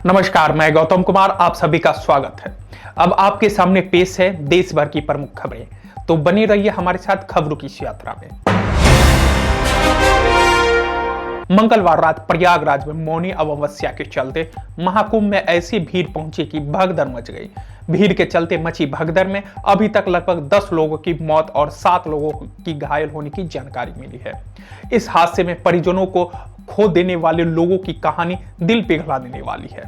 नमस्कार, मैं गौतम कुमार, आप सभी का स्वागत है। अब आपके सामने पेश है देश भर की प्रमुख खबरें, तो बने रहिए हमारे साथ खबरों की इस यात्रा में। मंगलवार रात प्रयागराज में मौनी अमावस्या के चलते महाकुंभ में ऐसी भीड़ पहुंची कि भगदड़ मच गई। भीड़ के चलते मची भगदड़ में अभी तक लगभग 10 लोगों की मौत और 7 लोगों की घायल होने की जानकारी मिली है। इस हादसे में परिजनों को खो देने वाले लोगों की कहानी दिल पिघला देने वाली है।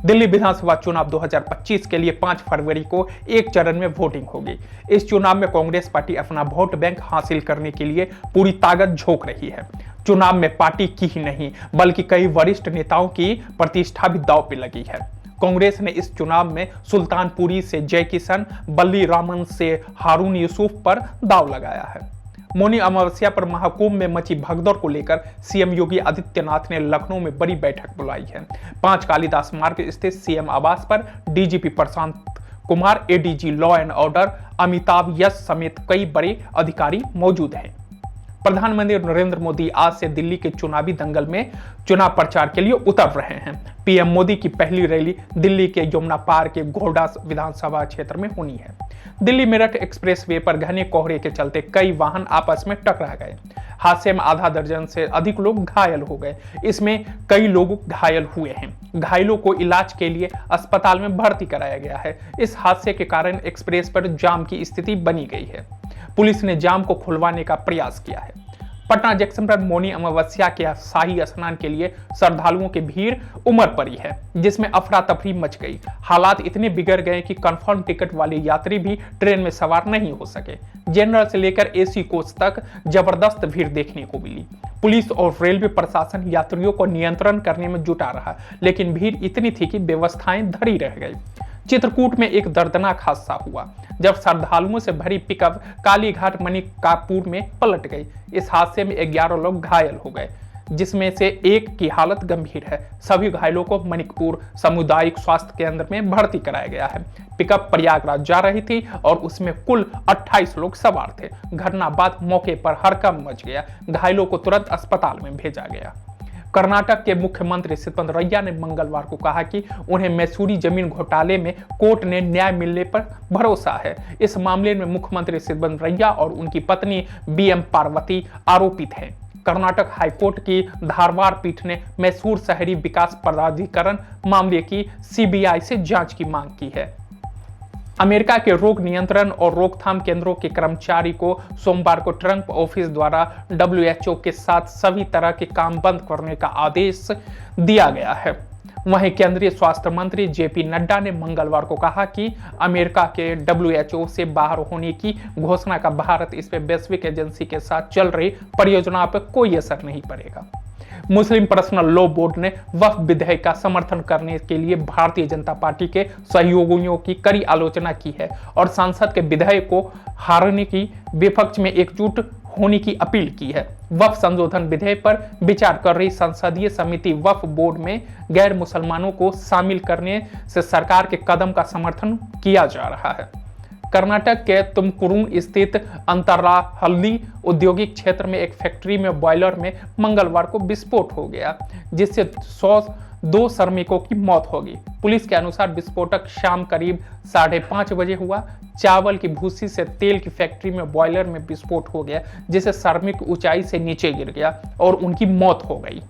दिल्ली विधानसभा चुनाव 2025 के लिए 5 फरवरी को एक चरण में वोटिंग होगी। इस चुनाव में कांग्रेस पार्टी अपना वोट बैंक हासिल करने के लिए पूरी ताकत झोंक रही है। चुनाव में पार्टी की ही नहीं बल्कि कई वरिष्ठ नेताओं की प्रतिष्ठा भी दांव पे लगी है। कांग्रेस ने इस चुनाव में सुल्तानपुरी से जय किशन, बल्ली रामन से हारून यूसुफ पर दांव लगाया है। मौनी अमावस्या पर महाकुंभ में मची भगदड़ को लेकर सीएम योगी आदित्यनाथ ने लखनऊ में बड़ी बैठक बुलाई है। 5 कालिदास मार्ग स्थित सीएम आवास पर DGP Prashant Kumar, ADG law and order Amitabh Yash समेत कई बड़े अधिकारी मौजूद हैं। प्रधानमंत्री नरेंद्र मोदी आज से दिल्ली के चुनावी दंगल में चुनाव प्रचार के लिए उतर रहे हैं। पीएम मोदी की पहली रैली दिल्ली के यमुना पार के गोहडा विधानसभा क्षेत्र में होनी है। दिल्ली मेरठ एक्सप्रेसवे पर घने कोहरे के चलते कई वाहन आपस में टकरा गए। हादसे में आधा दर्जन से अधिक लोग घायल हो गए। इसमें कई लोग घायल हुए हैं। घायलों को इलाज के लिए अस्पताल में भर्ती कराया गया है। इस हादसे के कारण एक्सप्रेस पर जाम की स्थिति बनी गई है। पुलिस ने जाम को खुलवाने का प्रयास किया है। पटना जंक्शन पर मौनी अमावस्या के शाही स्नान के लिए श्रद्धालुओं की भीड़ उमड़ पड़ी है, जिसमें अफरा तफरी मच गई। हालात इतने बिगड़ गए कि कंफर्म टिकट वाले यात्री भी ट्रेन में सवार नहीं हो सके। जनरल से लेकर एसी कोच तक जबरदस्त भीड़ देखने को मिली। पुलिस और रेलवे प्रशासन यात्रियों को नियंत्रण करने में जुटा रहा, लेकिन भीड़ इतनी थी कि व्यवस्थाएं धरी रह गई। चित्रकूट में एक दर्दनाक हादसा हुआ जब श्रद्धालुओं से भरी पिकअप कालीघाट मणिकापुर में पलट गई। इस हादसे में 11 लोग घायल हो गए, जिसमें से एक की हालत गंभीर है। सभी घायलों को मणिकपुर सामुदायिक स्वास्थ्य केंद्र में भर्ती कराया गया है। पिकअप प्रयागराज जा रही थी और उसमें कुल 28 लोग सवार थे। घटना बाद मौके पर हड़कंप मच गया। घायलों को तुरंत अस्पताल में भेजा गया। कर्नाटक के मुख्यमंत्री सिद्धरमैया ने मंगलवार को कहा कि उन्हें मैसूरी जमीन घोटाले में कोर्ट ने न्याय मिलने पर भरोसा है। इस मामले में मुख्यमंत्री सिद्धरमैया और उनकी पत्नी बीएम पार्वती आरोपित हैं। कर्नाटक हाईकोर्ट की धारवाड़ पीठ ने मैसूर शहरी विकास प्राधिकरण मामले की सीबीआई से जांच की मांग की है। अमेरिका के रोग नियंत्रण और रोकथाम केंद्रों के कर्मचारी को सोमवार को ट्रंप ऑफिस द्वारा WHO के साथ सभी तरह के काम बंद करने का आदेश दिया गया है। वहीं केंद्रीय स्वास्थ्य मंत्री जेपी नड्डा ने मंगलवार को कहा कि अमेरिका के WHO से बाहर होने की घोषणा का भारत इस वैश्विक एजेंसी के साथ चल रही परियोजनाओं पर कोई असर नहीं पड़ेगा। मुस्लिम पर्सनल लॉ बोर्ड ने वक्फ विधेयक का समर्थन करने के लिए भारतीय जनता पार्टी के सहयोगियों की कड़ी आलोचना की है और संसद के विधेयक को हारने की विपक्ष में एकजुट होने की अपील की है। वक्फ संशोधन विधेयक पर विचार कर रही संसदीय समिति वक्फ बोर्ड में गैर मुसलमानों को शामिल करने से सरकार के कदम का समर्थन किया जा रहा है। कर्नाटक के तुमकुरू स्थित अंतराहल्ली औद्योगिक क्षेत्र में एक फैक्ट्री में बॉयलर में मंगलवार को विस्फोट हो गया, जिससे 102 श्रमिकों की मौत हो गई। पुलिस के अनुसार विस्फोटक शाम करीब 5:30 बजे हुआ। चावल की भूसी से तेल की फैक्ट्री में बॉयलर में विस्फोट हो गया, जिससे श्रमिक ऊंचाई से नीचे गिर गया और उनकी मौत हो गई।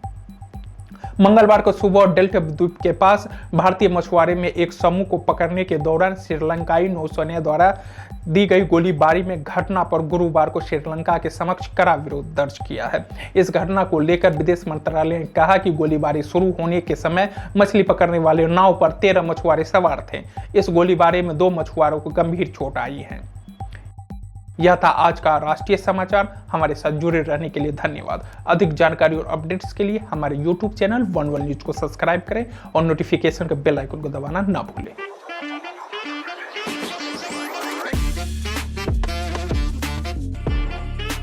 मंगलवार को सुबह डेल्टा द्वीप के पास भारतीय मछुआरे में एक समूह को पकड़ने के दौरान श्रीलंकाई नौसेना द्वारा दी गई गोलीबारी में घटना पर गुरुवार को श्रीलंका के समक्ष कड़ा विरोध दर्ज किया है। इस घटना को लेकर विदेश मंत्रालय ने कहा कि गोलीबारी शुरू होने के समय मछली पकड़ने वाले नाव पर 13 मछुआरे सवार थे। इस गोलीबारी में 2 मछुआरों को गंभीर चोट आई है। यह था आज का राष्ट्रीय समाचार। हमारे साथ जुड़े रहने के लिए धन्यवाद। अधिक जानकारी और अपडेट्स के लिए हमारे YouTube चैनल 11 न्यूज को सब्सक्राइब करें और नोटिफिकेशन के बेल आइकन को दबाना ना भूलें।